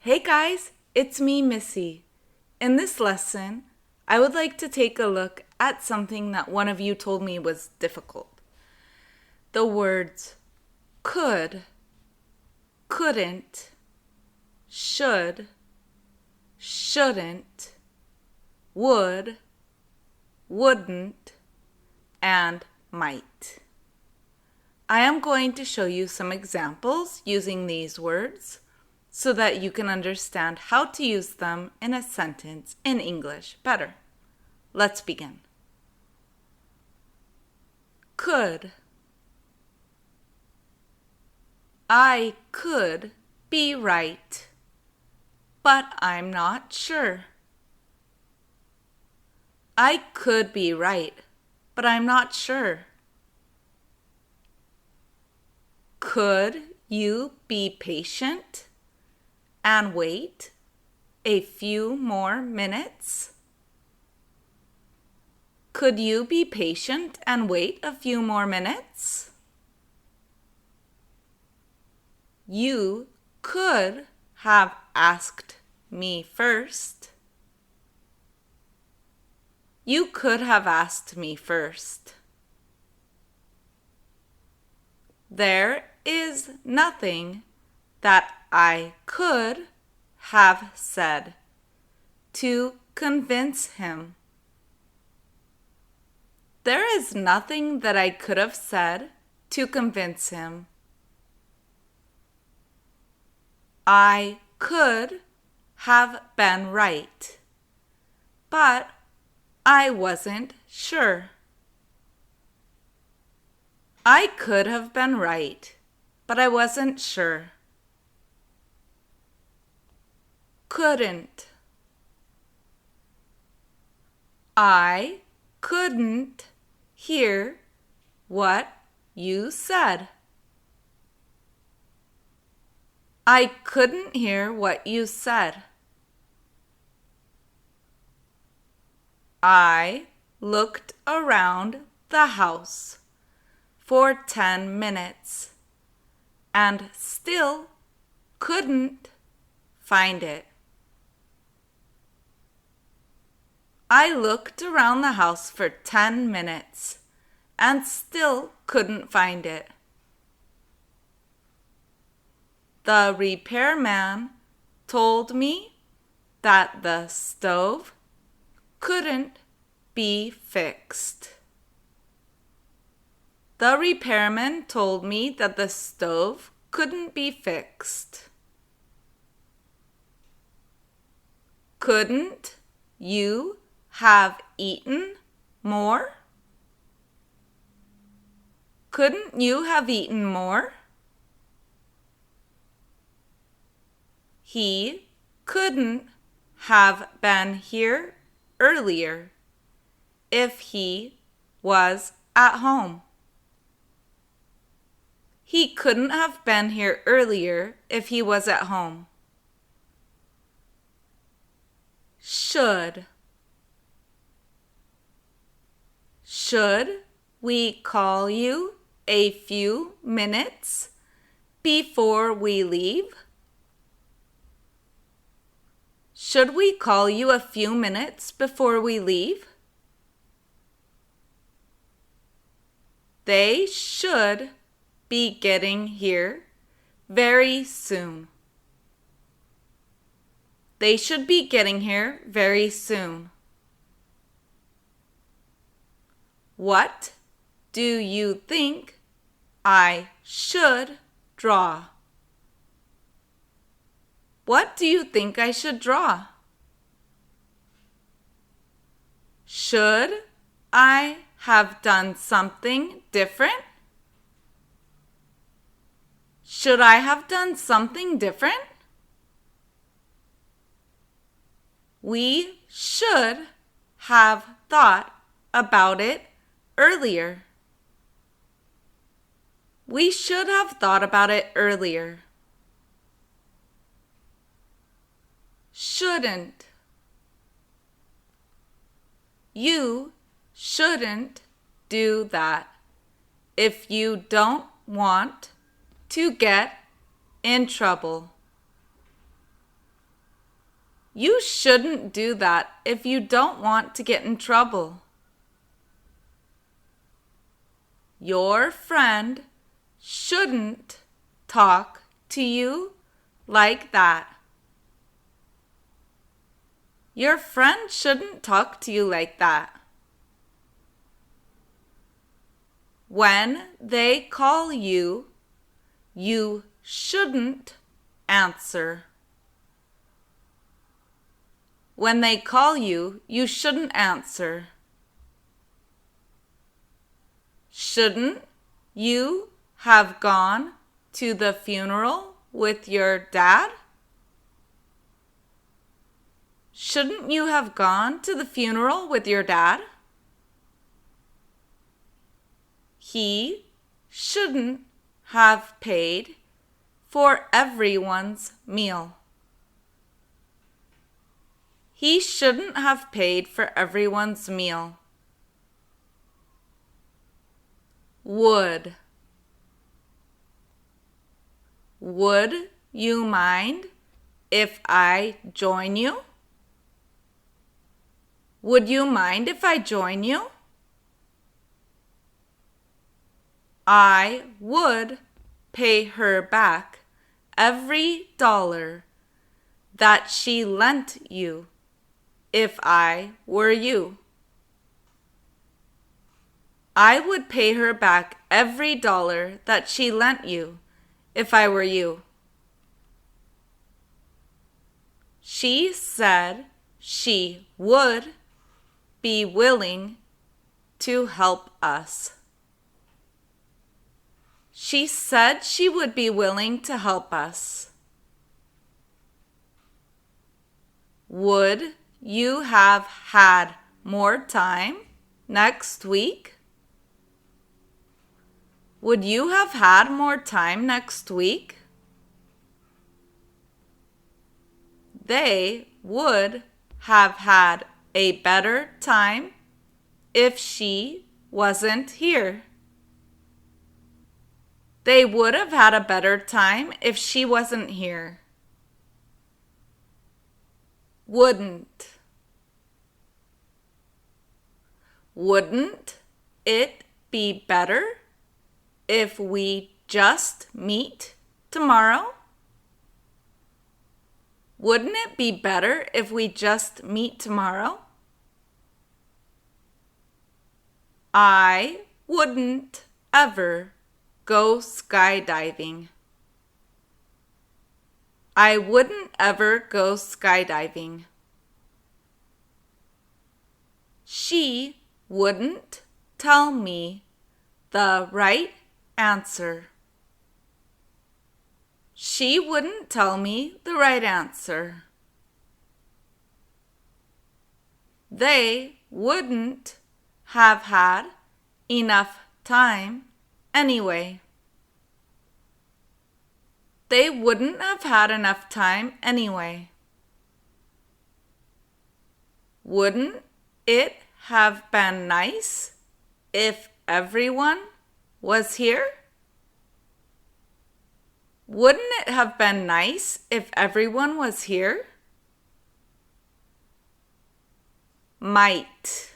Hey guys, it's me, Missy. In this lesson, I would like to take a look at something that one of you told me was difficult. The words could, couldn't, should, shouldn't, would, wouldn't, and might. I am going to show you some examples using these words so that you can understand how to use them in a sentence in English better. Let's begin. Could. I could be right, but I'm not sure. I could be right, but I'm not sure. Could you be patient and wait a few more minutes? Could you be patient and wait a few more minutes? You could have asked me first. You could have asked me first. There is nothing that I could have said to convince him. There is nothing that I could have said to convince him. I could have been right, but I wasn't sure. I could have been right, but I wasn't sure. Couldn't. I couldn't hear what you said. I couldn't hear what you said. I looked around the house for 10 minutes and still couldn't find it. I looked around the house for 10 minutes and still couldn't find it. The repairman told me that the stove couldn't be fixed. The repairman told me that the stove couldn't be fixed. Couldn't you have eaten more? Couldn't you have eaten more? He couldn't have been here earlier if he was at home. He couldn't have been here earlier if he was at home. Should. Should we call you a few minutes before we leave? Should we call you a few minutes before we leave? They should be getting here very soon. They should be getting here very soon. What do you think I should draw? What do you think I should draw? Should I have done something different? Should I have done something different? We should have thought about it earlier. We should have thought about it earlier. Shouldn't. You shouldn't do that if you don't want to get in trouble. You shouldn't do that if you don't want to get in trouble. Your friend shouldn't talk to you like that. Your friend shouldn't talk to you like that. When they call you, you shouldn't answer. When they call you, you shouldn't answer. Shouldn't you have gone to the funeral with your dad? Shouldn't you have gone to the funeral with your dad? He shouldn't have paid for everyone's meal. He shouldn't have paid for everyone's meal. Would. Would you mind if I join you? Would you mind if I join you? I would pay her back every dollar that she lent you if I were you. I would pay her back every dollar that she lent you if I were you. She said she would be willing to help us. She said she would be willing to help us. Would you have had more time next week? Would you have had more time next week? They would have had a better time if she wasn't here. They would have had a better time if she wasn't here. Wouldn't. Wouldn't it be better if we just meet tomorrow? Wouldn't it be better if we just meet tomorrow? I wouldn't ever go skydiving. I wouldn't ever go skydiving. She wouldn't tell me the right answer. She wouldn't tell me the right answer. They wouldn't have had enough time anyway. They wouldn't have had enough time anyway. Wouldn't it have been nice if everyone was here? Wouldn't it have been nice if everyone was here? Might.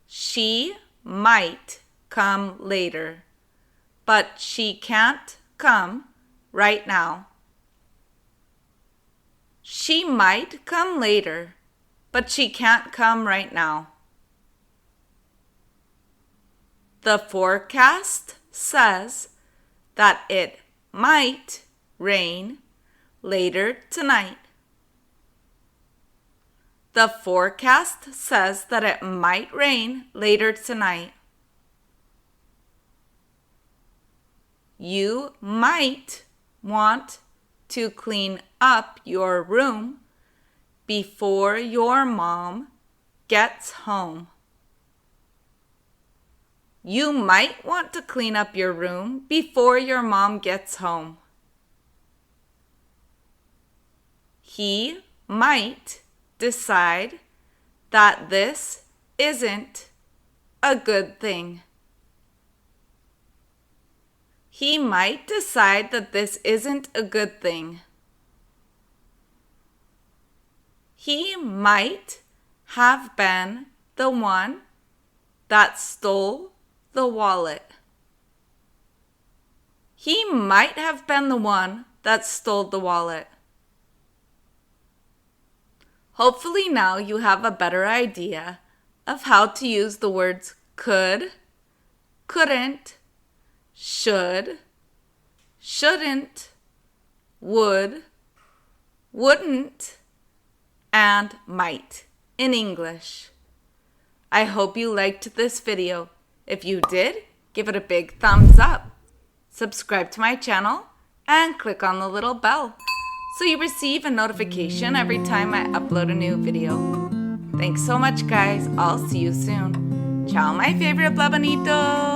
She might come later, but she can't come right now. She might come later, but she can't come right now. The forecast says that it might rain later tonight. The forecast says that it might rain later tonight. You might want to clean up your room before your mom gets home. You might want to clean up your room before your mom gets home. He might decide that this isn't a good thing. He might decide that this isn't a good thing. He might have been the one that stole the wallet. He might have been the one that stole the wallet. Hopefully now you have a better idea of how to use the words could, couldn't, should, shouldn't, would, wouldn't, and might in English. I hope you liked this video. If you did, give it a big thumbs up. Subscribe to my channel and click on the little bell so you receive a notification every time I upload a new video. Thanks so much, guys. I'll see you soon. Ciao, my favorite blabonitos.